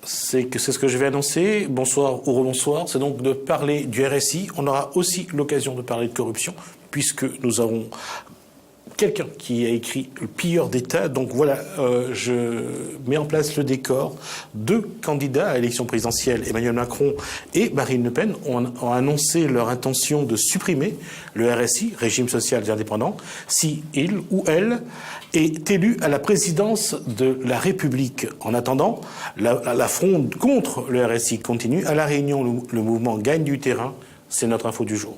c'est ce que je vais annoncer. Bonsoir ou rebonsoir. C'est donc de parler du RSI. On aura aussi l'occasion de parler de corruption, puisque nous avons quelqu'un qui a écrit Le pilleur d'État. Donc voilà, je mets en place le décor. 2 candidats à l'élection présidentielle, Emmanuel Macron et Marine Le Pen, ont annoncé leur intention de supprimer le RSI, Régime social des indépendants, si il ou elle est élu à la présidence de la République. En attendant, la fronde contre le RSI continue. À La Réunion, le mouvement gagne du terrain. C'est notre info du jour.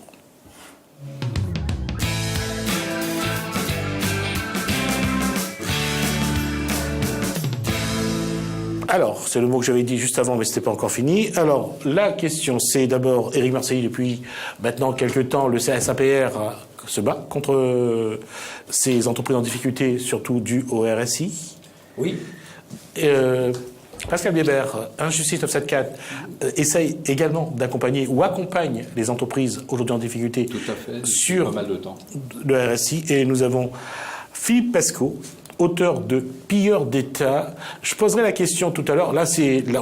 Alors, c'est le mot que j'avais dit juste avant, mais ce n'était pas encore fini. Alors, la question, c'est d'abord, Éric Marseille, depuis maintenant quelques temps, le CSAPR se bat contre ces entreprises en difficulté, surtout dues au RSI. Oui. Pascal Bébert, Injustice 974, essaye également d'accompagner ou accompagne les entreprises aujourd'hui en difficulté. Tout à fait, sur pas mal de temps. Le RSI. Et nous avons Philippe Pesco, auteur de Pilleur d'État. Je poserai la question tout à l'heure. Là,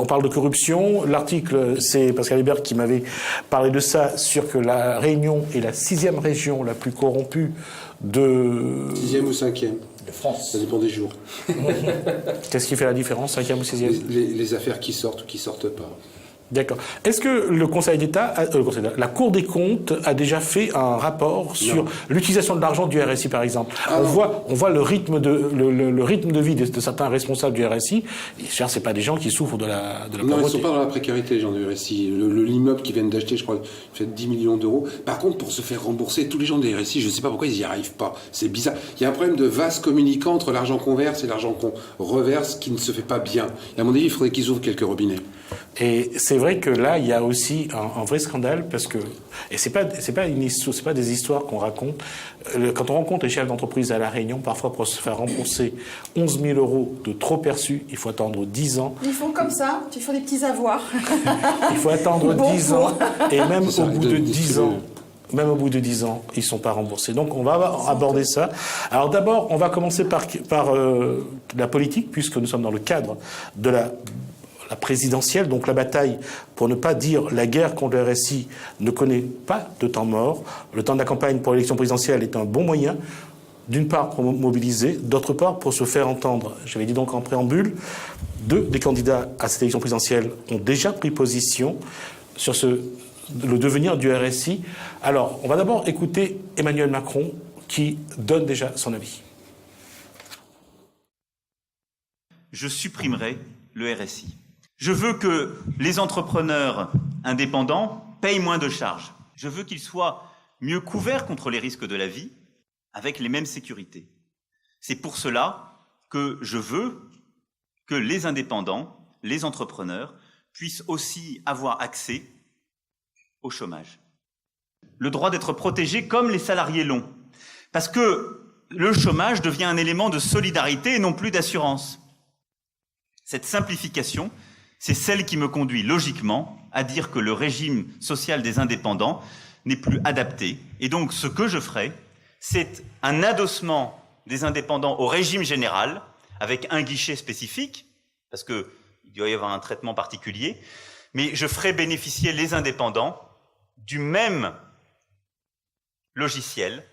on parle de corruption. L'article, c'est Pascal Hébert qui m'avait parlé de ça, sur que la Réunion est la 6e région la plus corrompue de... 6e ou 5e de France. Ça dépend des jours. Qu'est-ce qui fait la différence, 5e ou 6e? Les affaires qui sortent ou qui sortent pas. D'accord. Est-ce que le Conseil d'État, la Cour des comptes a déjà fait un rapport sur l'utilisation de l'argent du RSI, par exemple? On voit le rythme de vie de certains responsables du RSI. C'est pas des gens qui souffrent de la pauvreté. Non, ils ne sont pas dans la précarité, les gens du RSI. L'immeuble qu'ils viennent d'acheter, je crois, fait 10 millions d'euros. Par contre, pour se faire rembourser, tous les gens des RSI, je ne sais pas pourquoi ils n'y arrivent pas. C'est bizarre. Il y a un problème de vase communicant entre l'argent qu'on verse et l'argent qu'on reverse qui ne se fait pas bien. Et à mon avis, il faudrait qu'ils ouvrent quelques robinets. Et c'est vrai que là, il y a aussi un vrai scandale, parce que, et c'est pas des histoires qu'on raconte. Quand on rencontre les chefs d'entreprise à La Réunion, parfois pour se faire rembourser 11 000 euros de trop perçus, il faut attendre 10 ans. Ils font comme ça, ils font des petits avoirs. Il faut attendre 10 ans, et même au bout de 10 ans. Même au bout de 10 ans, ils ne sont pas remboursés. Donc on va aborder ça. Alors d'abord, on va commencer par la politique, puisque nous sommes dans le cadre de la présidentielle, donc la bataille, pour ne pas dire la guerre contre le RSI, ne connaît pas de temps mort. Le temps de la campagne pour l'élection présidentielle est un bon moyen, d'une part pour mobiliser, d'autre part pour se faire entendre. J'avais dit donc en préambule, 2 des candidats à cette élection présidentielle ont déjà pris position sur le devenir du RSI. Alors, on va d'abord écouter Emmanuel Macron qui donne déjà son avis. Je supprimerai le RSI. Je veux que les entrepreneurs indépendants payent moins de charges. Je veux qu'ils soient mieux couverts contre les risques de la vie, avec les mêmes sécurités. C'est pour cela que je veux que les indépendants, les entrepreneurs, puissent aussi avoir accès au chômage. Le droit d'être protégé comme les salariés l'ont. Parce que le chômage devient un élément de solidarité et non plus d'assurance. Cette simplification, c'est celle qui me conduit logiquement à dire que le régime social des indépendants n'est plus adapté. Et donc, ce que je ferai, c'est un adossement des indépendants au régime général, avec un guichet spécifique, parce qu'il doit y avoir un traitement particulier, mais je ferai bénéficier les indépendants du même logiciel,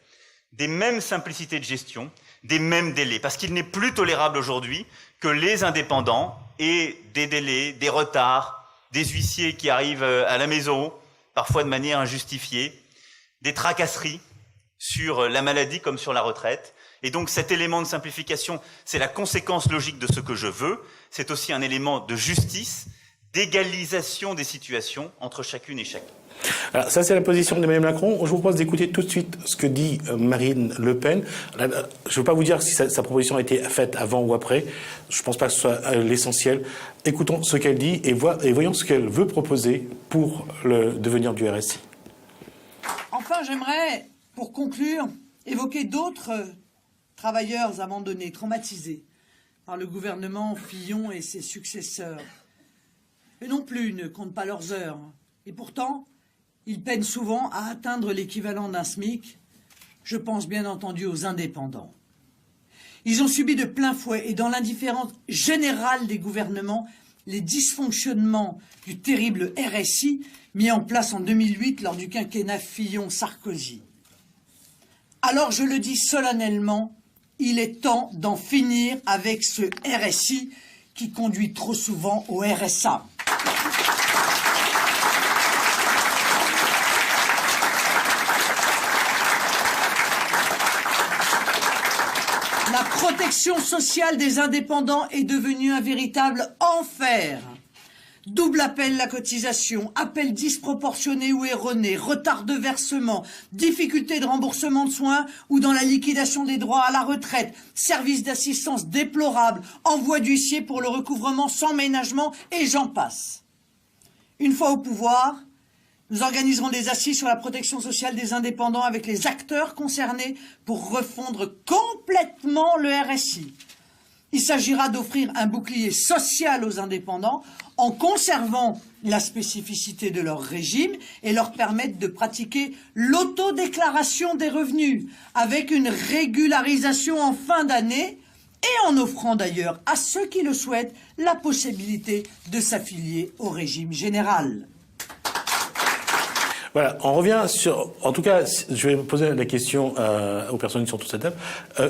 des mêmes simplicités de gestion, des mêmes délais, parce qu'il n'est plus tolérable aujourd'hui que les indépendants aient des délais, des retards, des huissiers qui arrivent à la maison, parfois de manière injustifiée, des tracasseries sur la maladie comme sur la retraite. Et donc cet élément de simplification, c'est la conséquence logique de ce que je veux. C'est aussi un élément de justice, d'égalisation des situations entre chacune et chacun. Alors, ça, c'est la position d'Emmanuel Macron. Je vous propose d'écouter tout de suite ce que dit Marine Le Pen. Je ne veux pas vous dire si sa proposition a été faite avant ou après. Je ne pense pas que ce soit l'essentiel. Écoutons ce qu'elle dit et voyons ce qu'elle veut proposer pour le devenir du RSI. Enfin, j'aimerais, pour conclure, évoquer d'autres travailleurs abandonnés, traumatisés par le gouvernement Fillon et ses successeurs. Eux non plus ne comptent pas leurs heures. Et pourtant, ils peinent souvent à atteindre l'équivalent d'un SMIC. Je pense bien entendu aux indépendants. Ils ont subi de plein fouet et dans l'indifférence générale des gouvernements les dysfonctionnements du terrible RSI mis en place en 2008 lors du quinquennat Fillon-Sarkozy. Alors je le dis solennellement, il est temps d'en finir avec ce RSI qui conduit trop souvent au RSA. La protection sociale des indépendants est devenue un véritable enfer. Double appel la cotisation, appel disproportionné ou erroné, retard de versement, difficulté de remboursement de soins ou dans la liquidation des droits à la retraite, service d'assistance déplorable, envoi d'huissier pour le recouvrement sans ménagement et j'en passe. Une fois au pouvoir, nous organiserons des assises sur la protection sociale des indépendants avec les acteurs concernés pour refondre complètement le RSI. Il s'agira d'offrir un bouclier social aux indépendants en conservant la spécificité de leur régime et leur permettre de pratiquer l'autodéclaration des revenus avec une régularisation en fin d'année et en offrant d'ailleurs à ceux qui le souhaitent la possibilité de s'affilier au régime général. Voilà, on revient sur... En tout cas, je vais poser la question aux personnes qui sont autour de cette table.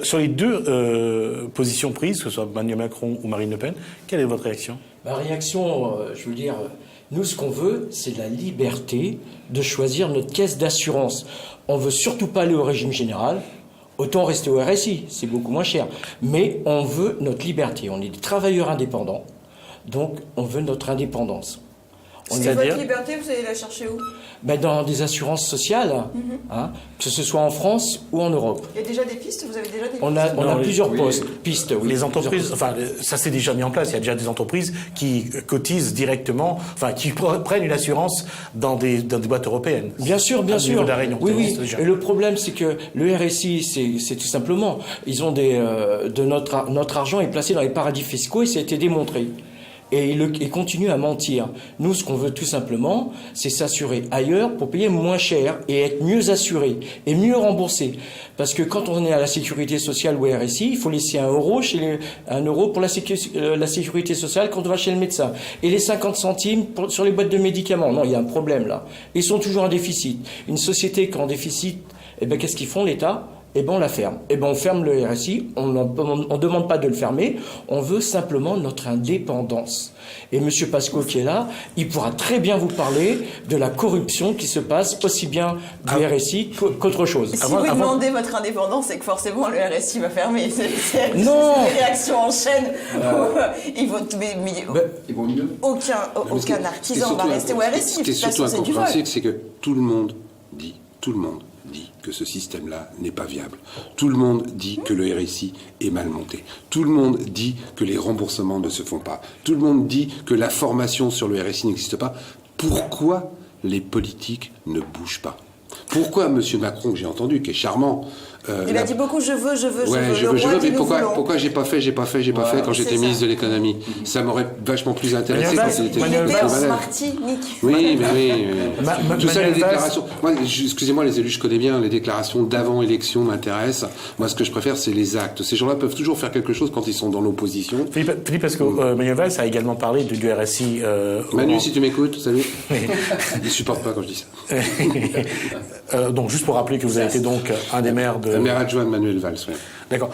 Sur les deux positions prises, que ce soit Emmanuel Macron ou Marine Le Pen, quelle est votre réaction ? Ma réaction, je veux dire, nous, ce qu'on veut, c'est la liberté de choisir notre caisse d'assurance. On veut surtout pas aller au régime général. Autant rester au RSI, c'est beaucoup moins cher. Mais on veut notre liberté. On est des travailleurs indépendants, donc on veut notre indépendance. Votre liberté, vous allez la chercher où ? Ben dans des assurances sociales, hein, que ce soit en France ou en Europe. Il y a déjà des pistes ? Vous avez déjà des pistes ? On a plusieurs pistes. Oui, les entreprises, enfin, ça s'est déjà mis en place. Il y a déjà des entreprises qui cotisent directement, enfin, qui prennent une assurance dans des boîtes européennes. Bien sûr, bien sûr. Oui, oui. Déjà. Et le problème, c'est que le RSI, c'est tout simplement, ils ont notre argent est placé dans les paradis fiscaux et ça a été démontré. Et il continue à mentir. Nous, ce qu'on veut tout simplement, c'est s'assurer ailleurs pour payer moins cher et être mieux assuré et mieux remboursé. Parce que quand on est à la sécurité sociale ou RSI, il faut laisser 1 euro pour la sécurité sociale quand on va chez le médecin. Et les 50 centimes sur les boîtes de médicaments. Non, il y a un problème là. Ils sont toujours en déficit. Une société qui est en déficit, eh ben, qu'est-ce qu'ils font, l'État ? Eh ben on la ferme. Eh ben on ferme le RSI, on ne demande pas de le fermer, on veut simplement notre indépendance. Et M. Pasco qui est là, il pourra très bien vous parler de la corruption qui se passe aussi bien du RSI qu'autre chose. Si vous demandez votre indépendance, c'est que forcément le RSI va fermer. C'est non. Des réactions en chaîne. Il vaut mieux. Aucun artisan va rester au RSI. Ce qui est surtout incompréhensible, c'est que tout le monde dit que ce système-là n'est pas viable. Tout le monde dit que le RSI est mal monté. Tout le monde dit que les remboursements ne se font pas. Tout le monde dit que la formation sur le RSI n'existe pas. Pourquoi les politiques ne bougent pas ? Pourquoi M. Macron, que j'ai entendu, qui est charmant... il a dit beaucoup je veux, mais pourquoi j'ai pas fait quand j'étais ministre de l'économie ? Ça m'aurait vachement plus intéressé quand il était en Smarty, Nick. Oui, tout ça, les déclarations. Moi, excusez-moi, les élus, je connais bien, les déclarations d'avant-élection m'intéressent. Moi, ce que je préfère, c'est les actes. Ces gens-là peuvent toujours faire quelque chose quand ils sont dans l'opposition. Philippe, parce que Manuel Valls a également parlé du RSI... Manu, si tu m'écoutes, salut. Il supporte pas quand je dis ça. Donc, juste pour rappeler que vous avez été donc un des maires de... Le maire adjoint de Manuel Valls, oui. D'accord.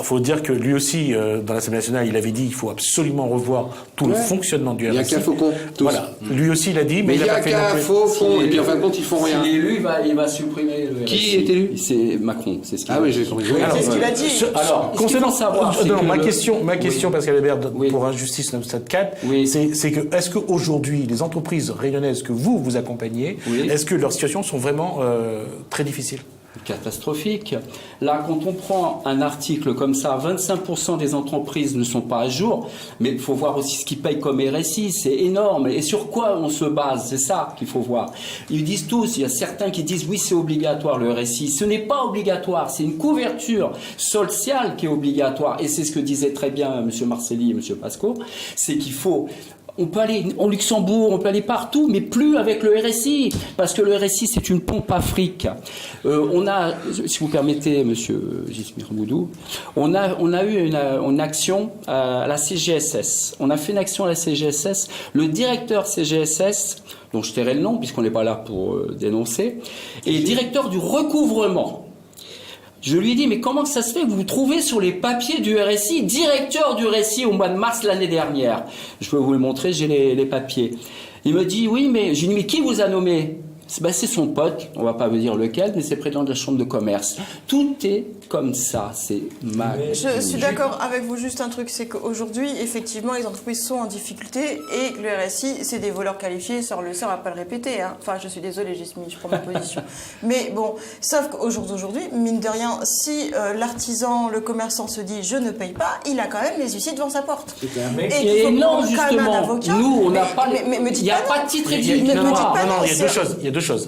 Faut dire que lui aussi, dans l'Assemblée nationale, il avait dit qu'il faut absolument revoir tout le fonctionnement du RSI. Il n'y a qu'un faucon. Voilà. Lui aussi, il a dit, mais il n'y a qu'un faucon. Et puis en fin de compte, ils font rien. S'il est élu, il va supprimer le RSI. Qui est élu ? C'est Macron. C'est ce qu'il oui, j'ai compris. C'est ce qu'il a dit. Alors, concernant savoir, ma question, Pascal Hébert, pour Injustice 974, c'est que est-ce qu'aujourd'hui, les entreprises réunionnaises que vous accompagnez, est-ce que leurs situations sont vraiment très difficiles ? Catastrophique. Là, quand on prend un article comme ça, 25% des entreprises ne sont pas à jour, mais il faut voir aussi ce qu'ils payent comme RSI, c'est énorme. Et sur quoi on se base ? C'est ça qu'il faut voir. Ils disent tous, il y a certains qui disent oui, c'est obligatoire le RSI. Ce n'est pas obligatoire, c'est une couverture sociale qui est obligatoire. Et c'est ce que disait très bien M. Marcelli et M. Pasco, c'est qu'il faut On peut aller au Luxembourg, on peut aller partout, mais plus avec le RSI, parce que le RSI, c'est une pompe à fric. On a, si vous permettez, monsieur Gismir Moudou, on a eu une action à la CGSS. On a fait une action à la CGSS. Le directeur CGSS, dont je tairai le nom, puisqu'on n'est pas là pour dénoncer, est directeur du recouvrement. Je lui ai dit, mais comment ça se fait que vous vous trouvez sur les papiers du RSI, directeur du RSI au mois de mars l'année dernière? Je peux vous le montrer, j'ai les papiers. Il me dit, oui, mais j'ai dit, mais qui vous a nommé? C'est son pote, on va pas vous dire lequel, mais c'est président de la chambre de commerce. Tout est comme ça, c'est mal. Je suis d'accord avec vous, juste un truc, c'est qu'aujourd'hui, effectivement, les entreprises sont en difficulté et que le RSI, c'est des voleurs qualifiés, ça on le sait, on va pas le répéter. Hein. Enfin, je suis désolée, je prends ma position. Mais bon, sauf qu'au jour d'aujourd'hui, mine de rien, si l'artisan, le commerçant se dit je ne paye pas, il a quand même les huissiers devant sa porte. Et non, justement, nous, on n'a pas... Il n'y a pas de titre exécutoire. Non, il y a deux choses. Il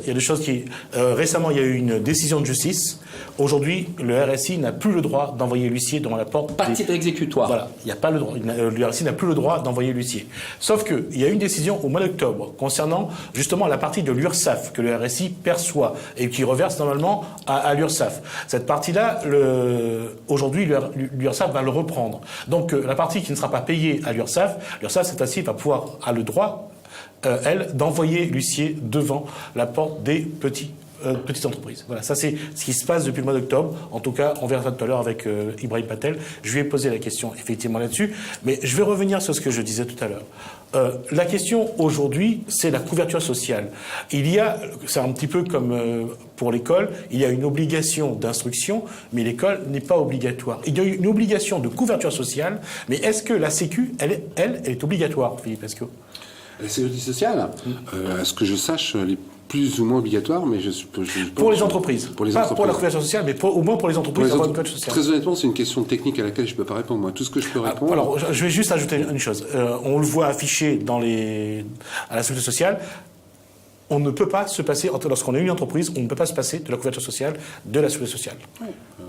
y a deux choses qui... récemment, il y a eu une décision de justice. Aujourd'hui, le RSI n'a plus le droit d'envoyer l'huissier devant la porte. Pas de titre exécutoire. Voilà, il n'y a pas le droit. Le RSI n'a plus le droit d'envoyer l'huissier. Sauf qu'il y a une décision au mois d'octobre concernant justement la partie de l'URSSAF que le RSI perçoit et qui reverse normalement à l'URSSAF. Cette partie-là, aujourd'hui, l'URSSAF va le reprendre. Donc la partie qui ne sera pas payée à l'URSSAF, cette ainsi va pouvoir, a le droit, elle, d'envoyer l'huissier devant la porte des petites entreprises. Voilà, ça c'est ce qui se passe depuis le mois d'octobre. En tout cas, on verra tout à l'heure avec Ibrahim Patel. Je lui ai posé la question effectivement là-dessus, mais je vais revenir sur ce que je disais tout à l'heure. La question aujourd'hui, c'est la couverture sociale. C'est un petit peu comme pour l'école, il y a une obligation d'instruction, mais l'école n'est pas obligatoire. Il y a une obligation de couverture sociale, mais est-ce que la Sécu, elle est obligatoire, Philippe Esquot? La sécurité sociale, à ce que je sache, elle est plus ou moins obligatoire, mais pour les entreprises. Pour les pas entreprises. pour la couverture sociale, mais au moins pour les entreprises. Très honnêtement, c'est une question technique à laquelle je ne peux pas répondre. Moi, tout ce que je peux répondre... Alors, je vais juste ajouter une chose. On le voit affiché à la sécurité sociale. On ne peut pas se passer, lorsqu'on a une entreprise, on ne peut pas se passer de la couverture sociale, de la sécurité sociale.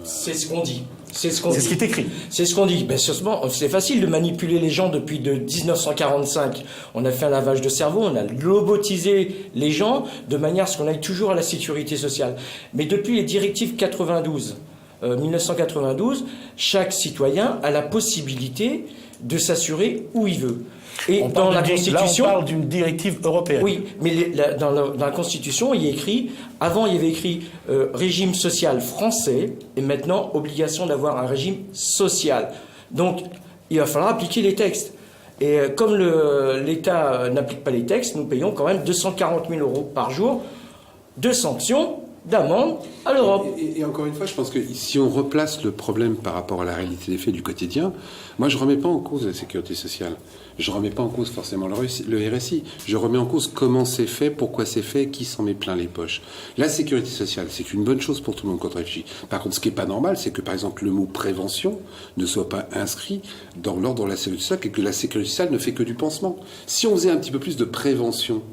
C'est ce qu'on dit. C'est ce qui est écrit. C'est ce qu'on dit. Ben, c'est facile de manipuler les gens depuis 1945. On a fait un lavage de cerveau, on a lobotisé les gens de manière à ce qu'on aille toujours à la sécurité sociale. Mais depuis les directives 1992, chaque citoyen a la possibilité de s'assurer où il veut. Et dans la Constitution, là, on parle d'une directive européenne. Oui, mais dans la Constitution, il y a écrit, avant il y avait écrit régime social français, et maintenant obligation d'avoir un régime social. Donc, il va falloir appliquer les textes. Et comme l'État n'applique pas les textes, nous payons quand même 240 000 € par jour de sanctions, d'amende à l'Europe. Et encore une fois, je pense que si on replace le problème par rapport à la réalité des faits du quotidien, moi je ne remets pas en cause la sécurité sociale. Je ne remets pas en cause forcément le RSI. Je remets en cause comment c'est fait, pourquoi c'est fait, qui s'en met plein les poches. La sécurité sociale, c'est une bonne chose pour tout le monde quand on réfléchit. Par contre, ce qui n'est pas normal, c'est que par exemple le mot prévention ne soit pas inscrit dans l'ordre de la sécurité sociale et que la sécurité sociale ne fait que du pansement. Si on faisait un petit peu plus de prévention,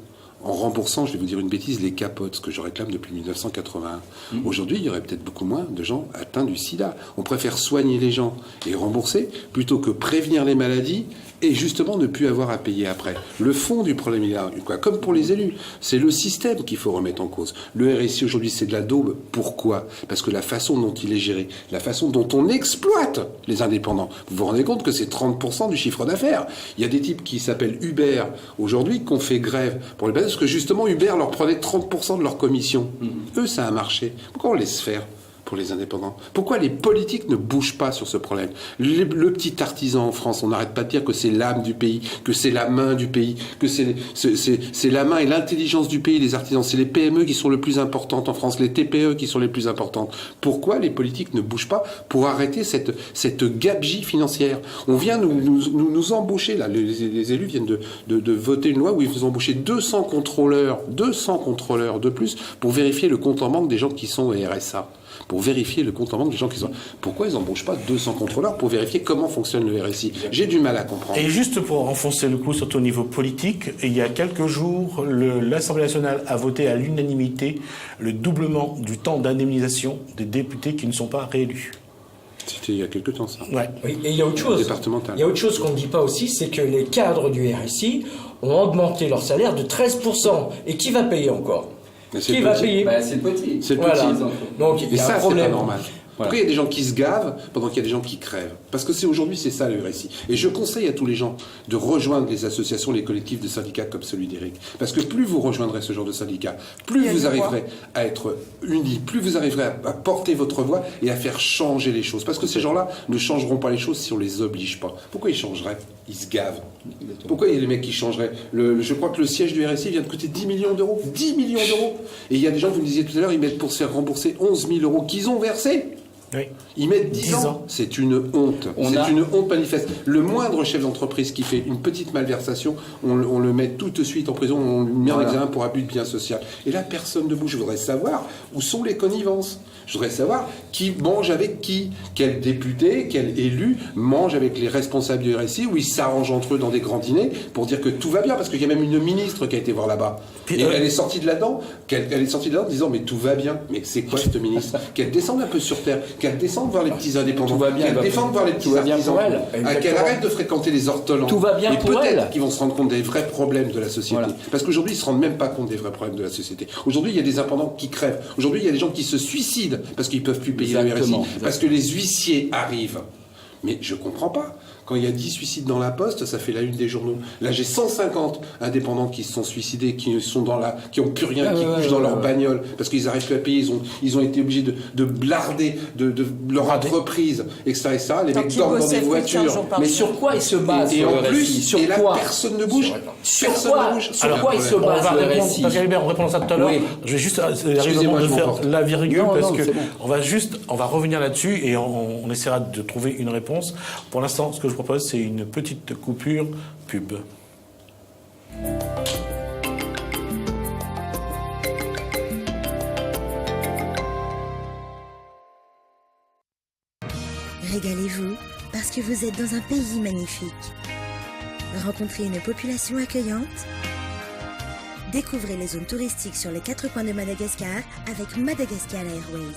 en remboursant, je vais vous dire une bêtise, les capotes, ce que je réclame depuis 1981. Aujourd'hui, il y aurait peut-être beaucoup moins de gens atteints du sida. On préfère soigner les gens et rembourser plutôt que prévenir les maladies et justement ne plus avoir à payer après. Le fond du problème, il est là, quoi. Comme pour les élus, c'est le système qu'il faut remettre en cause. Le RSI aujourd'hui, c'est de la daube. Pourquoi ? Parce que la façon dont il est géré, la façon dont on exploite les indépendants, vous vous rendez compte que c'est 30% du chiffre d'affaires. Il y a des types qui s'appellent Uber aujourd'hui, qui ont fait grève pour les parce que justement Uber leur prenait 30% de leur commission. Eux, ça a marché. Pourquoi on laisse faire pour les indépendants? Pourquoi les politiques ne bougent pas sur ce problème? Le petit artisan en France, on n'arrête pas de dire que c'est l'âme du pays, que c'est la main du pays, que c'est la main et l'intelligence du pays, les artisans. C'est les PME qui sont les plus importantes en France, les TPE qui sont les plus importantes. Pourquoi les politiques ne bougent pas pour arrêter cette gabegie financière? On vient nous embaucher, là, les élus viennent de voter une loi où ils vont embaucher 200 contrôleurs de plus pour vérifier le compte en banque des gens qui sont au RSA. Pour vérifier le compte en banque des gens qui sont... Pourquoi ils n'embauchent pas 200 contrôleurs pour vérifier comment fonctionne le RSI? J'ai du mal à comprendre. Et juste pour enfoncer le coup, surtout au niveau politique, il y a quelques jours, l'Assemblée nationale a voté à l'unanimité le doublement du temps d'indemnisation des députés qui ne sont pas réélus. C'était il y a quelque temps, ça. Ouais. Oui, et il y a autre chose. Départemental. Il y a autre chose qu'on ne dit pas aussi, c'est que les cadres du RSI ont augmenté leur salaire de 13%. Et qui va payer encore? Mais c'est Qui le va petit. payer? Bah, c'est le petit. C'est le Voilà. petit. Donc il Et y a ça, un c'est pas problème. normal. Pourquoi il y a des gens qui se gavent pendant qu'il y a des gens qui crèvent? Parce que aujourd'hui, c'est ça le RSI. Et je conseille à tous les gens de rejoindre les associations, les collectifs de syndicats comme celui d'Éric. Parce que plus vous rejoindrez ce genre de syndicat, plus vous arriverez à être unis, plus vous arriverez à porter votre voix et à faire changer les choses. Parce que ces gens-là ne changeront pas les choses si on les oblige pas. Pourquoi ils changeraient? Ils se gavent. Pourquoi il y a des mecs qui changeraient? Je crois que le siège du RSI vient de coûter 10 millions d'euros. 10 millions d'euros. Et il y a des gens, vous me disiez tout à l'heure, ils mettent pour se faire rembourser 11 000 euros qu'ils ont versés. Oui. Ils mettent 10 ans. ans. C'est une honte. C'est une honte manifeste. Le moindre chef d'entreprise qui fait une petite malversation, on le met tout de suite en prison, on le met en examen pour abus de bien social. Et là, personne ne bouge. Je voudrais savoir où sont les connivences. Je voudrais savoir qui mange avec qui. Quel député, quel élu mange avec les responsables du RSI, où ils s'arrangent entre eux dans des grands dîners pour dire que tout va bien. Parce qu'il y a même une ministre qui a été voir là-bas. Et elle est sortie de là-dedans. Elle est sortie de là-dedans en disant mais tout va bien. Mais c'est quoi cette ministre? Qu'elle descende un peu sur terre. Qu'elle descende voir les petits indépendants, Tout va bien, qu'elle défende voir les petits tout va bien artisans, pour elle. qu'elle arrête de fréquenter les ortolans. Tout va bien et pour elle. peut-être qu'ils vont se rendre compte des vrais problèmes de la société. Voilà. Parce qu'aujourd'hui, ils se rendent même pas compte des vrais problèmes de la société. Aujourd'hui, il y a des indépendants qui crèvent. Aujourd'hui, il y a des gens qui se suicident parce qu'ils peuvent plus payer le RSI, Exactement. parce que les huissiers arrivent. Mais je comprends pas. Quand il y a 10 suicides dans la poste, ça fait la une des journaux. Là, j'ai 150 indépendants qui se sont suicidés, qui ont plus rien, qui couchent dans leur bagnole parce qu'ils n'arrivent plus à payer. Ils ont été obligés de blarder de leur entreprise, etc., etc. Les mecs dorment dans des voitures. Mais sur quoi ils se basent Et le en RSI? plus, Sur et là, quoi? personne ne bouge. Sur Personne quoi? ne bouge. Sur quoi ils se On va basent le répondre, RSI? parce qu'Albert, on répond à ça tout à l'heure. Oui. Je vais juste Excusez-moi, de je faire m'emporte. la virgule Non, parce non, que c'est bon. on va revenir là-dessus et on essaiera de trouver une réponse. Pour l'instant, ce que je propose, c'est une petite coupure pub. Régalez-vous parce que vous êtes dans un pays magnifique. Rencontrez une population accueillante. Découvrez les zones touristiques sur les 4 coins de Madagascar avec Madagascar Airways.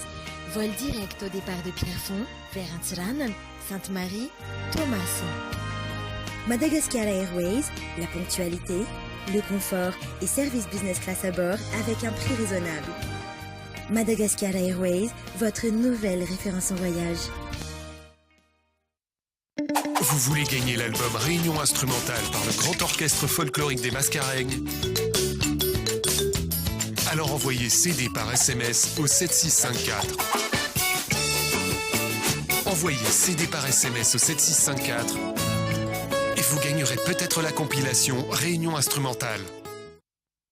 Vol direct au départ de Pierrefonds vers Antsiranen, Sainte-Marie, Thomas. Madagascar Airways, la ponctualité, le confort et service business class à bord avec un prix raisonnable. Madagascar Airways, votre nouvelle référence en voyage. Vous voulez gagner l'album Réunion instrumentale par le Grand Orchestre Folklorique des Mascareignes? Alors envoyez CD par SMS au 7654. Envoyez CD par SMS au 7654 et vous gagnerez peut-être la compilation Réunion instrumentale.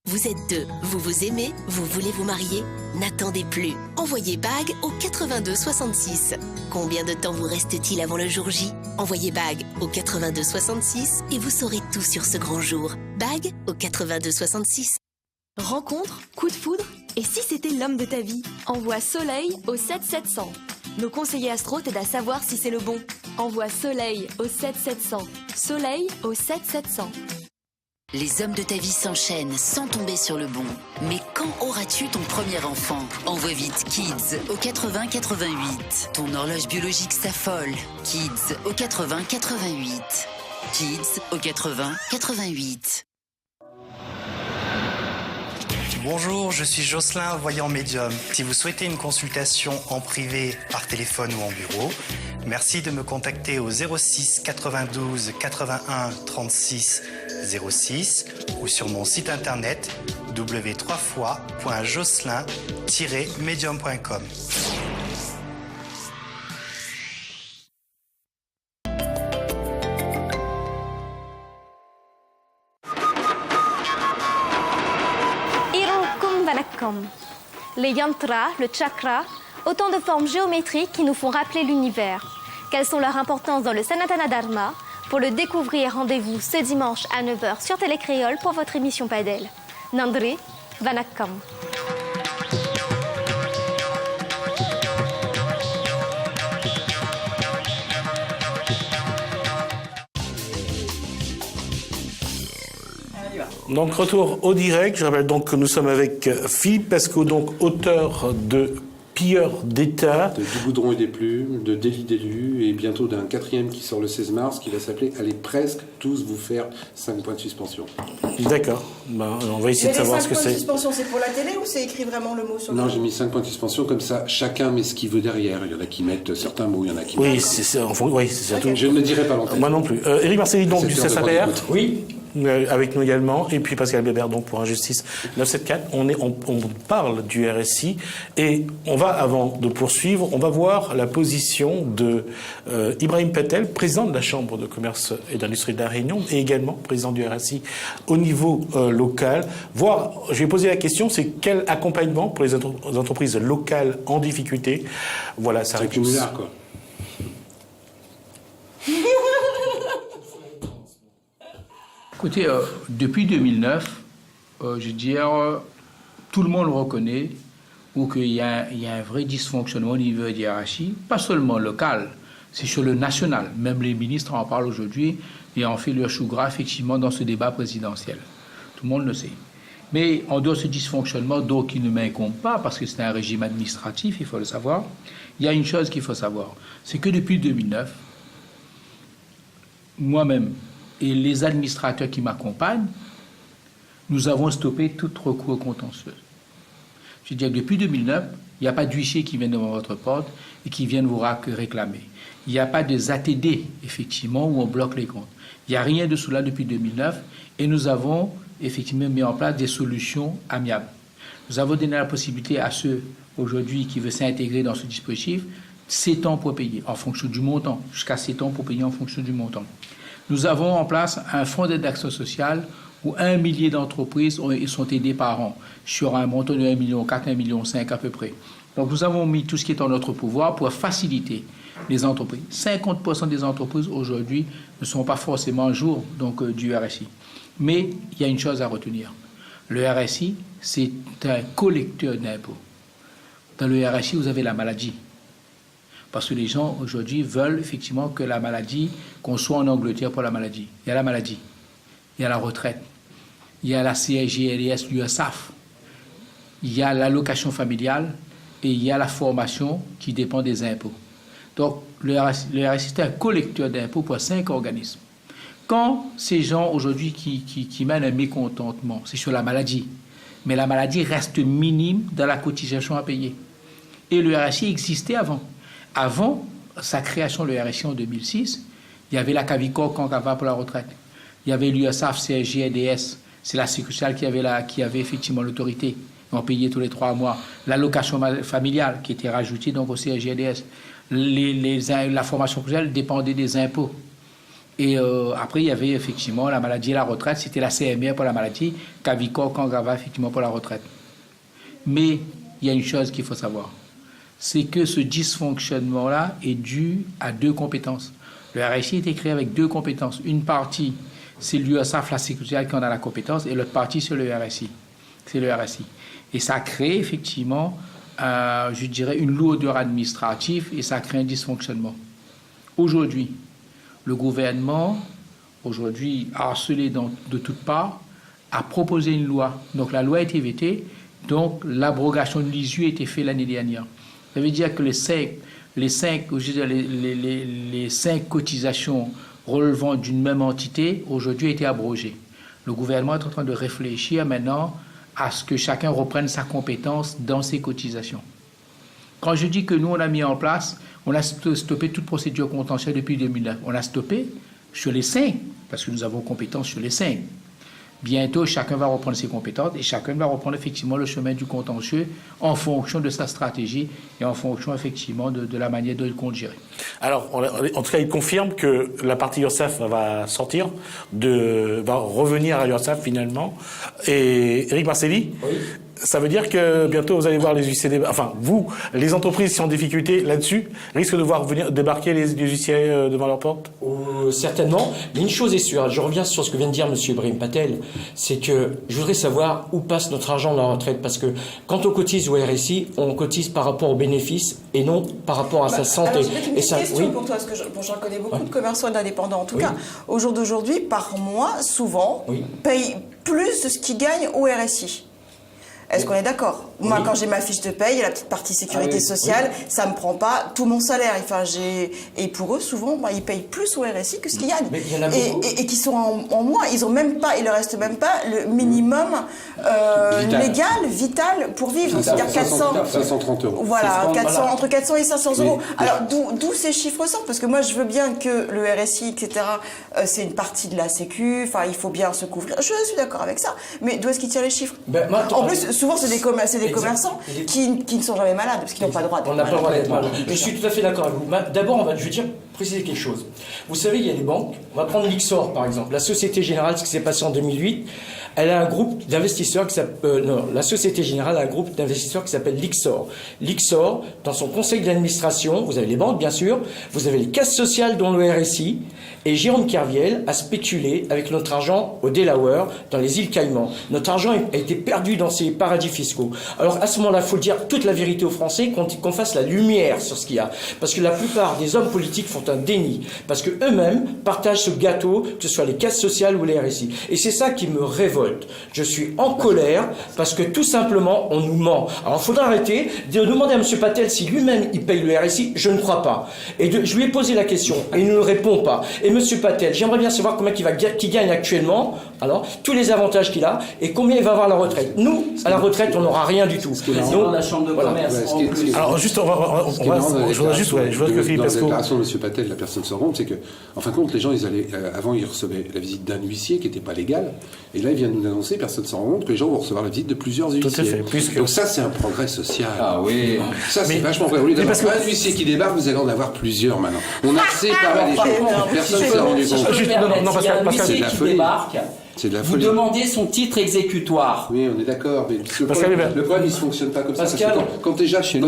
Vous êtes deux, vous vous aimez, vous voulez vous marier? N'attendez plus. Envoyez BAG au 82 66. Combien de temps vous reste-t-il avant le jour J? Envoyez BAG au 82 66 et vous saurez tout sur ce grand jour. BAG au 82 66. Rencontre, coup de foudre, et si c'était l'homme de ta vie? Envoie Soleil au 7700. Nos conseillers astro t'aident à savoir si c'est le bon. Envoie Soleil au 7700. Soleil au 7700. Les hommes de ta vie s'enchaînent sans tomber sur le bon. Mais quand auras-tu ton premier enfant? Envoie vite Kids au 80 88. Ton horloge biologique s'affole. Kids au 80 88. Kids au 80 88. Bonjour, je suis Jocelyn, voyant médium. Si vous souhaitez une consultation en privé, par téléphone ou en bureau, merci de me contacter au 06 92 81 36 06 ou sur mon site internet w3fois.jocelyn-medium.com. Les yantras, le chakra, autant de formes géométriques qui nous font rappeler l'univers. Quelles sont leurs importances dans le Sanatana Dharma? Pour le découvrir, rendez-vous ce dimanche à 9h sur Télécréole pour votre émission Padel. Nandri Vanakkam. Donc retour au direct, je rappelle donc que nous sommes avec Philippe Pesco, donc auteur de pilleurs d'État. Du goudron et des plumes, de délit d'élus, et bientôt d'un 4e qui sort le 16 mars, qui va s'appeler « Allez presque tous vous faire 5 points de suspension ». D'accord. Ben, on va essayer de savoir ce que Mais les 5 points de c'est. suspension, c'est pour la télé ou c'est écrit vraiment le mot sur Non, j'ai mis 5 points de suspension, comme ça, chacun met ce qu'il veut derrière. Il y en a qui mettent certains mots, il y en a qui Oui, mettent... c'est tout. Je ne le dirai pas l'antenne. Moi non plus. Éric Marcelli, donc, du CSAPR. Oui. Avec nous également, et puis Pascal Bébert, donc pour Injustice 974. On parle du RSI, et on va, avant de poursuivre, on va voir la position de Ibrahim Patel, président de la Chambre de commerce et d'industrie de la Réunion, et également président du RSI au niveau local. Je vais poser la question, c'est quel accompagnement pour les entreprises locales en difficulté? Voilà, ça réponse. C'est quoi. Écoutez, depuis 2009, je veux dire, tout le monde reconnaît qu'il y a un vrai dysfonctionnement au niveau des hiérarchies, pas seulement local, c'est sur le national. Même les ministres en parlent aujourd'hui et en fait leur chou gras, effectivement, dans ce débat présidentiel. Tout le monde le sait. Mais en dehors de ce dysfonctionnement, donc il ne m'incombe pas, parce que c'est un régime administratif, il faut le savoir, il y a une chose qu'il faut savoir, c'est que depuis 2009, moi-même, et les administrateurs qui m'accompagnent, nous avons stoppé toute recours contentieuse. Je veux dire, depuis 2009, il n'y a pas d'huissier qui vient devant votre porte et qui viennent vous réclamer. Il n'y a pas de ATD, effectivement, où on bloque les comptes. Il n'y a rien de cela depuis 2009 et nous avons effectivement mis en place des solutions amiables. Nous avons donné la possibilité à ceux, aujourd'hui, qui veulent s'intégrer dans ce dispositif, 7 ans pour payer, en fonction du montant, jusqu'à 7 ans pour payer en fonction du montant. Nous avons en place un fonds d'aide d'action sociale où 1 millier d'entreprises sont aidées par an, sur un montant de 1,4 million, 1,5 million à peu près. Donc nous avons mis tout ce qui est en notre pouvoir pour faciliter les entreprises. 50% des entreprises aujourd'hui ne sont pas forcément à jour donc, du RSI. Mais il y a une chose à retenir. Le RSI, c'est un collecteur d'impôts. Dans le RSI, vous avez la maladie. Parce que les gens, aujourd'hui, veulent effectivement que la maladie, qu'on soit en Angleterre pour la maladie. Il y a la maladie, il y a la retraite, il y a la CSG-LS, l'URSSAF, il y a l'allocation familiale et il y a la formation qui dépend des impôts. Donc, le RSI, c'est un collecteur d'impôts pour 5 organismes. Quand ces gens, aujourd'hui, qui mènent un mécontentement, c'est sur la maladie. Mais la maladie reste minime dans la cotisation à payer. Et le RSI existait avant. Avant sa création, le RSI en 2006, il y avait la Cavicor Concava pour la retraite. Il y avait l'URSSAF, CSG, LS. C'est la Sécurité sociale qui avait effectivement l'autorité. On payait tous les 3 mois. L'allocation familiale qui était rajoutée donc au CSG, LS. La formation sociale dépendait des impôts. Et après, il y avait effectivement la maladie et la retraite. C'était la CMR pour la maladie, Cavicor Concava effectivement pour la retraite. Mais il y a une chose qu'il faut savoir. C'est que ce dysfonctionnement-là est dû à 2 compétences. Le RSI est créé avec 2 compétences. Une partie, c'est l'URSSAF, la Sécurité sociale, qui en a la compétence, et l'autre partie, c'est le RSI. C'est le RSI. Et ça crée effectivement, je dirais, une lourdeur administrative et ça crée un dysfonctionnement. Aujourd'hui, le gouvernement, aujourd'hui harcelé de toutes parts, a proposé une loi. Donc la loi a été votée, donc l'abrogation de l'ISU a été faite l'année dernière. Ça veut dire que les 5 cotisations relevant d'une même entité, aujourd'hui, ont été abrogées. Le gouvernement est en train de réfléchir maintenant à ce que chacun reprenne sa compétence dans ses cotisations. Quand je dis que nous, on a mis en place, on a stoppé toute procédure contentieuse depuis 2009. On a stoppé sur les 5, parce que nous avons compétence sur les 5. Bientôt, chacun va reprendre ses compétences et chacun va reprendre effectivement le chemin du contentieux en fonction de sa stratégie et en fonction effectivement de la manière dont il compte gérer. Alors, en tout cas, il confirme que la partie URSSAF va va revenir à l'URSSAF finalement. Et Éric Marcelli, oui. Ça veut dire que bientôt vous allez voir les huissiers, les entreprises qui sont en difficulté là-dessus, risquent de voir débarquer les huissiers devant leur porte? Certainement, mais une chose est sûre, je reviens sur ce que vient de dire M. Ibrahim Patel, c'est que je voudrais savoir où passe notre argent dans la retraite, parce que quand on cotise au RSI, on cotise par rapport aux bénéfices et non par rapport à sa santé. Alors, j'ai une petite question pour toi, parce que j'en connais beaucoup de commerçants et d'indépendants, en tout cas, au jour d'aujourd'hui, par mois, souvent, payent plus de ce qu'ils gagnent au RSI. Est-ce qu'on est d'accord? Moi, quand j'ai ma fiche de paye, la petite partie sécurité sociale, ça me prend pas tout mon salaire. Enfin, et pour eux, souvent, ils payent plus au RSI que ce qu'ils gagnent. Mais il y en a beaucoup. Et qui sont en moins. Il leur reste même pas le minimum vital pour vivre. C'est-à-dire 530 euros. Voilà, entre 400 et 500 euros. Alors, d'où ces chiffres sortent? Parce que moi, je veux bien que le RSI, etc., c'est une partie de la Sécu. Enfin, il faut bien se couvrir. Je suis d'accord avec ça. Mais d'où est-ce qu'ils tirent les chiffres? En plus, souvent, c'est des commerçants qui ne sont jamais malades, parce qu'ils n'ont pas le droit d'être malades. On n'a pas le droit d'être malade. Déjà. Je suis tout à fait d'accord avec vous. D'abord, je veux préciser quelque chose. Vous savez, il y a des banques. On va prendre l'Ixor, par exemple. La Société Générale, ce qui s'est passé en 2008, elle a un groupe d'investisseurs qui s'appelle... la Société Générale a un groupe d'investisseurs qui s'appelle l'Ixor. L'Ixor, dans son conseil d'administration, vous avez les banques, bien sûr, vous avez les caisses sociales, dont le RSI, et Jérôme Kerviel a spéculé avec notre argent au Delaware, dans les îles Caïmans. Notre argent a été perdu dans ces paradis fiscaux. Alors, à ce moment-là, il faut dire toute la vérité aux Français, qu'on fasse la lumière sur ce qu'il y a. Parce que la plupart des hommes politiques font un déni. Parce qu'eux-mêmes partagent ce gâteau, que ce soit les caisses sociales ou les RSI. Et c'est ça qui me révolte. Je suis en colère parce que tout simplement, on nous ment. Alors, il faudra arrêter de demander à M. Patel si lui-même il paye le RSI. Je ne crois pas. Et je lui ai posé la question et il ne répond pas. Et M. Patel, j'aimerais bien savoir combien il gagne actuellement, alors, tous les avantages qu'il a et combien il va avoir à la retraite. Nous, à la retraite, on n'aura rien du tout. Donc, la chambre de commerce. Alors, juste, je voudrais que Philippe Dans la déclaration de M. Patel, la personne se rend compte, c'est que, en fin de compte, les gens, avant, ils recevaient la visite d'un huissier qui n'était pas légal. Et là, il vient de nous annoncer, personne ne s'en rend compte, que les gens vont recevoir la visite de plusieurs huissiers. Tout à fait. Donc ça, c'est un progrès social. Ah oui. Ça, c'est vachement vrai. Au lieu d'avoir un huissier qui débarque, vous allez en avoir plusieurs maintenant. On a séparé les choses. Personne ne s'est rendu compte. S'il y a un huissier qui débarque, c'est de la vous folie. demandez son titre exécutoire. Oui, on est d'accord. Mais le problème, il ne fonctionne pas comme ça. Parce que quand déjà tu es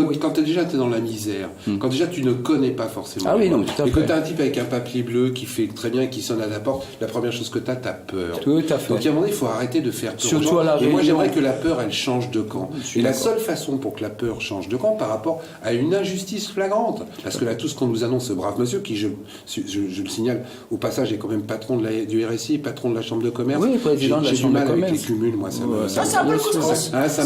dans la misère, quand déjà tu ne connais pas forcément. Ah oui, non, tout à fait. Et quand tu as un type avec un papier bleu qui fait très bien, qui sonne à la porte, la première chose que tu as peur. Tout à fait. Donc à un moment donné, il faut arrêter de faire peur. Surtout à la Et moi, Réunion. j'aimerais que la peur, elle change de camp. Et la seule façon pour que la peur change de camp par rapport à une injustice flagrante, parce que là, tout ce qu'on nous annonce, ce brave monsieur, qui, je le signale, au passage, est quand même patron du RSI, patron de la Chambre de commerce. Oui, président de la J'ai du Chambre mal de avec commerce. les cumuls, moi. C'est un peu le couscous. Ça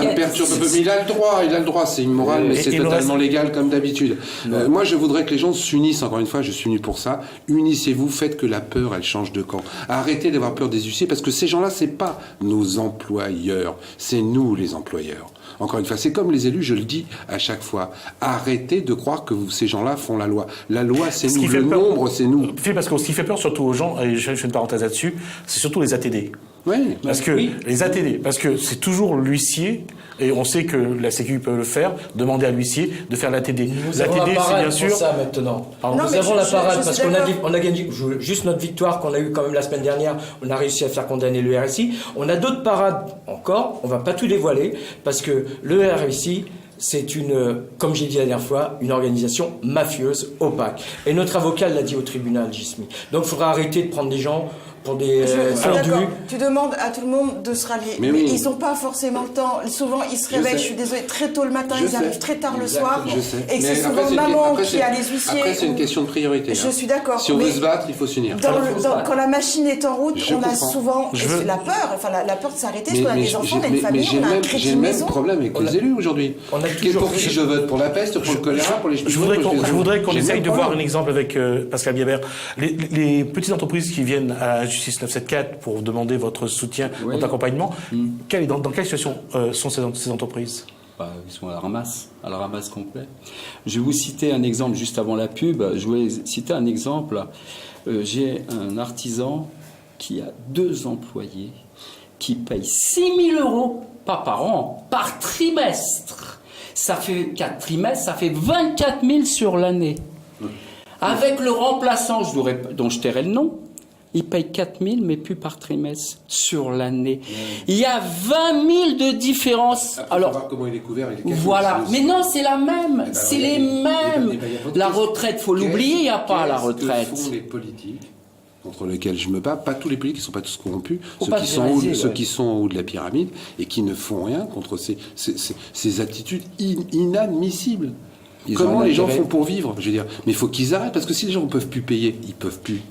me perturbe un peu. Mais il a le droit, c'est immoral, mais c'est totalement légal comme d'habitude. Moi, je voudrais que les gens s'unissent, encore une fois, je suis venu pour ça. Unissez-vous, faites que la peur, elle change de camp. Arrêtez d'avoir peur des huissiers, parce que ces gens-là, c'est pas nos employeurs, c'est nous les employeurs. Encore une fois, c'est comme les élus, je le dis à chaque fois. Arrêtez de croire que ces gens-là font la loi. La loi, c'est nous. Le nombre, c'est nous. Parce que ce qui fait peur surtout aux gens, et je fais une parenthèse là-dessus, c'est surtout les ATD. Oui. Parce que les ATD, parce que c'est toujours l'huissier, et on sait que la Sécu peut le faire, demander à l'huissier de faire l'ATD. Nous avons la parade pour ça maintenant. Nous avons la parade parce qu'on a gagné juste notre victoire qu'on a eue quand même la semaine dernière. On a réussi à faire condamner le RSI. On a d'autres parades encore. On va pas tout dévoiler parce que le RSI, c'est comme j'ai dit la dernière fois, une organisation mafieuse, opaque. Et notre avocat l'a dit au tribunal, Gismi. Donc il faudra arrêter de prendre des gens pour des fondus. Tu demandes à tout le monde de se rallier. Mais ils n'ont pas forcément le temps. Souvent, ils se réveillent, je suis désolée, très tôt le matin, ils arrivent très tard le soir. Je sais. Et c'est souvent maman qui a les huissiers. Après, c'est une question de priorité. Je suis d'accord. Si on veut se battre, il faut s'unir. Quand la machine est en route, on a souvent la peur. Enfin, la peur de s'arrêter. Parce qu'on a des enfants, on a une famille, on a un crédit de maison. J'ai le même problème avec les élus aujourd'hui. Pour qui je vote? Pour la peste, pour le choléra, pour les cheveux? Je voudrais qu'on essaye de voir un exemple avec Pascal Biabert. Les petites entreprises qui viennent à la justice 974 pour demander votre soutien, votre accompagnement, dans quelle situation sont ces entreprises? Ils sont à la ramasse complet. Je vais vous citer un exemple juste avant la pub. Je voulais citer un exemple. J'ai un artisan qui a 2 employés qui paye 6 000 euros, pas par an, par trimestre. Ça fait 4 trimestres, ça fait 24 000 sur l'année. Avec le remplaçant, dont je tairai le nom, il paye 4 000, mais plus par trimestre, sur l'année. Il y a 20 000 de différence. Après, alors, comment il est couvert, voilà. Mais non, c'est la même. C'est les mêmes. La retraite, faut l'oublier, il n'y a pas la retraite. Que font les politiques contre lesquels je me bats, pas tous les politiques, qui ne sont pas tous corrompus, ceux qui sont en haut de la pyramide et qui ne font rien contre ces attitudes inadmissibles. Comment les gens font pour vivre? Je veux dire, mais il faut qu'ils arrêtent, parce que si les gens ne peuvent plus payer, ils ne peuvent plus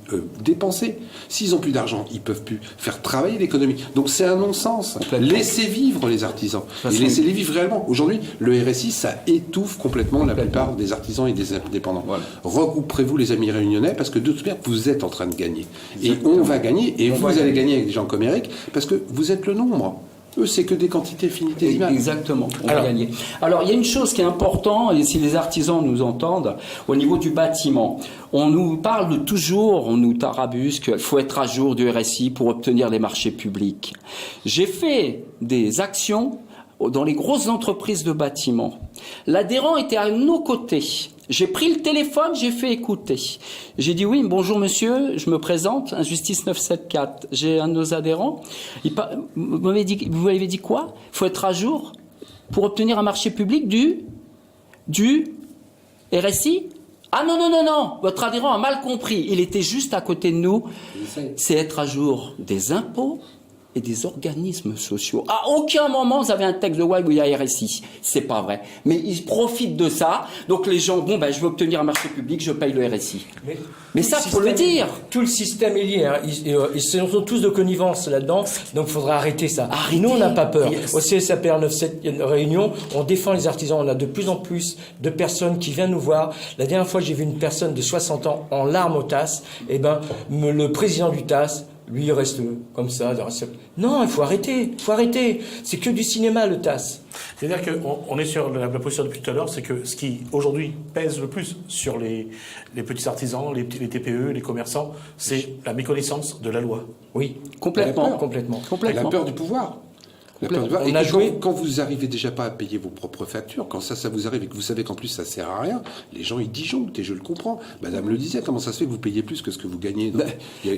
dépenser. S'ils n'ont plus d'argent, ils ne peuvent plus faire travailler l'économie. Donc c'est un non-sens. Laissez vivre les artisans. Et laissez-les vivre réellement. Aujourd'hui, le RSI, ça étouffe complètement la plupart des artisans et des indépendants. Voilà. Regrouperez-vous les amis réunionnais, parce que de toute manière, vous êtes en train de gagner. Exactement. Et on va gagner, et vous allez gagner avec des gens comme Eric, parce que vous êtes le nombre. Eux, c'est que des quantités infinitésimales. Exactement, on va gagner. Alors, il y a une chose qui est importante, et si les artisans nous entendent, au niveau du bâtiment, on nous parle toujours, on nous tarabusque, il faut être à jour du RSI pour obtenir les marchés publics. J'ai fait des actions dans les grosses entreprises de bâtiment. L'adhérent était à nos côtés. J'ai pris le téléphone, j'ai fait écouter. J'ai dit oui, bonjour monsieur, je me présente, Injustice 974. J'ai un de nos adhérents. Vous m'avez dit quoi? Il faut être à jour pour obtenir un marché public du RSI? Ah non, votre adhérent a mal compris. Il était juste à côté de nous. C'est être à jour des impôts et des organismes sociaux. À aucun moment vous avez un texte de loi où il y a RSI. C'est pas vrai. Mais ils profitent de ça. Donc les gens, je veux obtenir un marché public, je paye le RSI. Mais ça, faut le dire. Tout le système est lié. Ils sont tous de connivence là-dedans. Donc il faudra arrêter ça. Nous, on n'a pas peur. Au CSAPR 97 Réunion, on défend les artisans. On a de plus en plus de personnes qui viennent nous voir. La dernière fois, j'ai vu une personne de 60 ans en larmes au TAS. Le président du TAS, lui, il reste comme ça. Non, il faut arrêter. C'est que du cinéma, le TAS. C'est-à-dire qu'on est sur la position depuis tout à l'heure, c'est que ce qui, aujourd'hui, pèse le plus sur les petits artisans, les TPE, les commerçants, c'est la méconnaissance de la loi. Oui, complètement. La peur du pouvoir. Et quand vous arrivez déjà pas à payer vos propres factures, quand ça vous arrive et que vous savez qu'en plus ça sert à rien, les gens ils disjonctent, et je le comprends. Madame le disait, comment ça se fait que vous payez plus que ce que vous gagnez?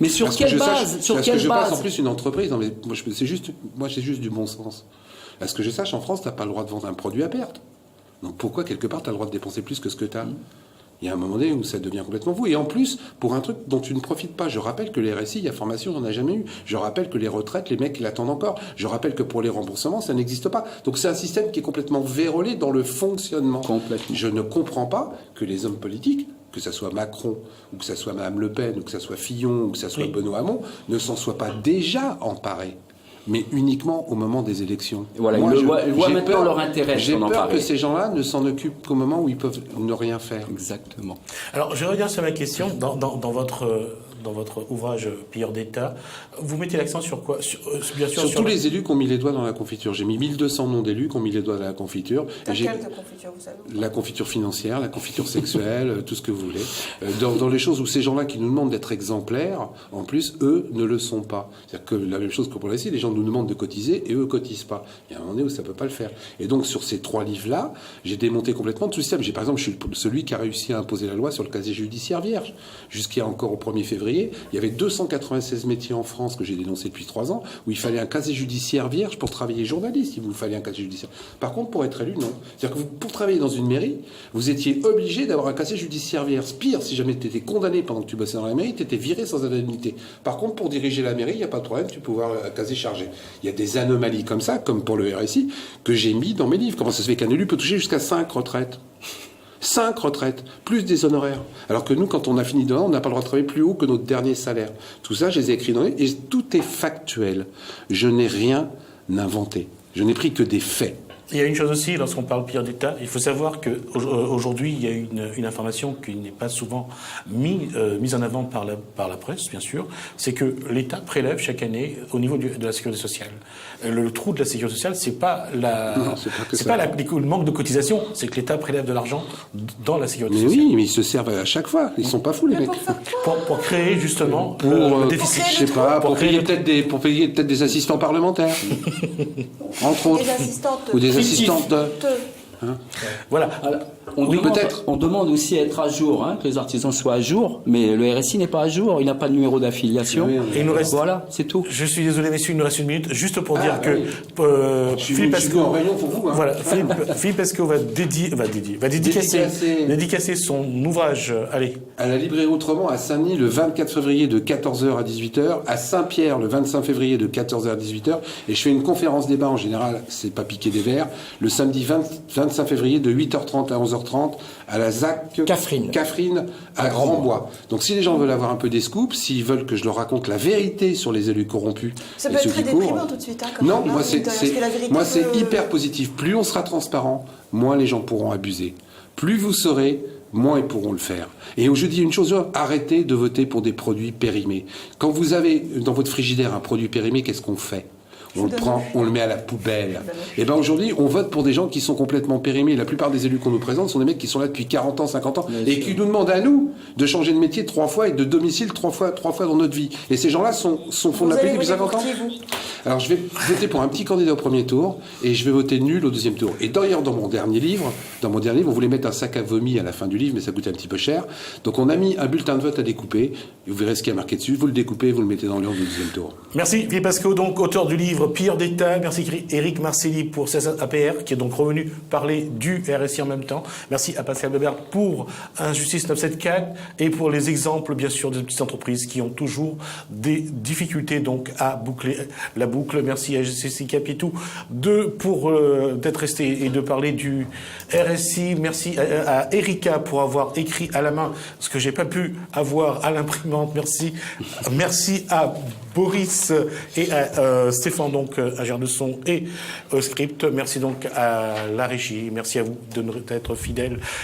Mais sur quelle base? Je passe en plus une entreprise. Non, mais c'est juste du bon sens. À ce que je sache, en France, t'as pas le droit de vendre un produit à perte. Donc pourquoi quelque part t'as le droit de dépenser plus que ce que t'as? Il y a un moment donné où ça devient complètement fou. Et en plus, pour un truc dont tu ne profites pas. Je rappelle que les RSI, il y a formation, on n'en a jamais eu. Je rappelle que les retraites, les mecs, ils l'attendent encore. Je rappelle que pour les remboursements, ça n'existe pas. Donc c'est un système qui est complètement vérolé dans le fonctionnement. Complètement. Je ne comprends pas que les hommes politiques, que ça soit Macron, ou que ça soit Mme Le Pen, ou que ça soit Fillon, ou que ça soit Benoît Hamon, ne s'en soient pas déjà emparés. Mais uniquement au moment des élections. Voilà, ils voient maintenant leur intérêt. J'ai peur que ces gens-là ne s'en occupent qu'au moment où ils peuvent ne rien faire. Exactement. Alors, je reviens sur ma question. Dans votre ouvrage Pilleurs d'État, vous mettez l'accent sur quoi? Bien sûr, sur tous les élus qui ont mis les doigts dans la confiture. J'ai mis 1200 noms d'élus qui ont mis les doigts dans la confiture. Quelle confiture, vous savez? La confiture financière, la confiture sexuelle, tout ce que vous voulez. Dans les choses où ces gens-là qui nous demandent d'être exemplaires, en plus, eux ne le sont pas. C'est-à-dire que la même chose que pour les les gens nous demandent de cotiser et eux cotisent pas. Il y a un moment donné où ça peut pas le faire. Et donc, sur ces 3 livres-là, j'ai démonté complètement tout le système. Par exemple, je suis celui qui a réussi à imposer la loi sur le casier judiciaire vierge. Jusqu'à encore au 1er février, il y avait 296 métiers en France que j'ai dénoncés depuis 3 ans, où il fallait un casier judiciaire vierge pour travailler journaliste. Il vous fallait un casier judiciaire. Par contre, pour être élu, non. C'est-à-dire que pour travailler dans une mairie, vous étiez obligé d'avoir un casier judiciaire vierge. Pire, si jamais tu étais condamné pendant que tu bossais dans la mairie, tu étais viré sans indemnité. Par contre, pour diriger la mairie, il n'y a pas de problème, tu peux avoir un casier chargé. Il y a des anomalies comme ça, comme pour le RSI, que j'ai mis dans mes livres. Comment ça se fait qu'un élu peut toucher jusqu'à 5 retraites? 5 retraites, plus des honoraires. Alors que nous, quand on a fini dedans, on n'a pas le droit de travailler plus haut que notre dernier salaire. Tout ça, je les ai écrits dans les livres, et tout est factuel. Je n'ai rien inventé. Je n'ai pris que des faits. Il y a une chose aussi, lorsqu'on parle Pilleurs d'État, il faut savoir qu'aujourd'hui, il y a une information qui n'est pas souvent mise en avant par la presse, bien sûr, c'est que l'État prélève chaque année au niveau de la sécurité sociale. Le trou de la sécurité sociale, c'est pas le manque de cotisation, c'est que l'État prélève de l'argent dans la sécurité sociale. Oui, mais ils se servent à chaque fois. Ils sont pas fous, les mecs. Pour créer justement le déficit. Je sais pas, pour payer peut-être des assistants parlementaires, entre autres, des assistantes. Ou des assistantes de... Hein, voilà. Alors, on demande aussi à être à jour, que les artisans soient à jour, mais le RSI n'est pas à jour, il n'a pas de numéro d'affiliation. Oui, il nous reste, voilà, c'est tout. Je suis désolé, messieurs, il nous reste 1 minute, juste pour dire que Philippe Escaut en réunion pour vous. Voilà, Philippe Escaut va dédicacer son ouvrage. Allez. À la librairie Autrement à Saint-Denis le 24 février de 14h à 18h, à Saint-Pierre le 25 février de 14h à 18h, et je fais une conférence débat en général, c'est pas piquer des verres, le samedi 25 février de 8h30 à 11h. 11h30 à la ZAC Catherine à Grandbois. Donc si les gens veulent avoir un peu des scoops, s'ils veulent que je leur raconte la vérité sur les élus corrompus, ça et peut être ceux très qui courent, déprimant tout de suite. Hein, quand non, même, moi parce que la vérité c'est peut- hyper positif. Plus on sera transparent, moins les gens pourront abuser. Plus vous serez, moins ils pourront le faire. Et je dis une chose, arrêtez de voter pour des produits périmés. Quand vous avez dans votre frigidaire un produit périmé, qu'est-ce qu'on fait ? On le prend, on le met à la poubelle. Et bien aujourd'hui, on vote pour des gens qui sont complètement périmés. La plupart des élus qu'on nous présente sont des mecs qui sont là depuis 40 ans, 50 ans, et qui nous demandent à nous de changer de métier 3 fois et de domicile 3 fois dans notre vie. Et ces gens-là font de la politique depuis 50 ans. Alors je vais voter pour un petit candidat au premier tour, et je vais voter nul au deuxième tour. Et d'ailleurs, dans mon dernier livre, on voulait mettre un sac à vomi à la fin du livre, mais ça coûtait un petit peu cher. Donc on a mis un bulletin de vote à découper, et vous verrez ce qui est marqué dessus. Vous le découpez, vous le mettez dans l'urne du deuxième tour. Merci Philippe Pasco, donc auteur du livre Pire d'État. Merci Éric Marcelli pour APR, qui est donc revenu parler du RSI en même temps. Merci à Pascal Bébert pour Injustice 974 et pour les exemples, bien sûr, des petites entreprises qui ont toujours des difficultés donc à boucler la boucle. Merci à Jessica Pitou pour d'être resté et de parler du RSI. Merci à Erika pour avoir écrit à la main ce que j'ai pas pu avoir à l'imprimante. Merci à Boris et à Stéphane, donc agent de son et script. Merci donc à la régie. Merci à vous d'être fidèles.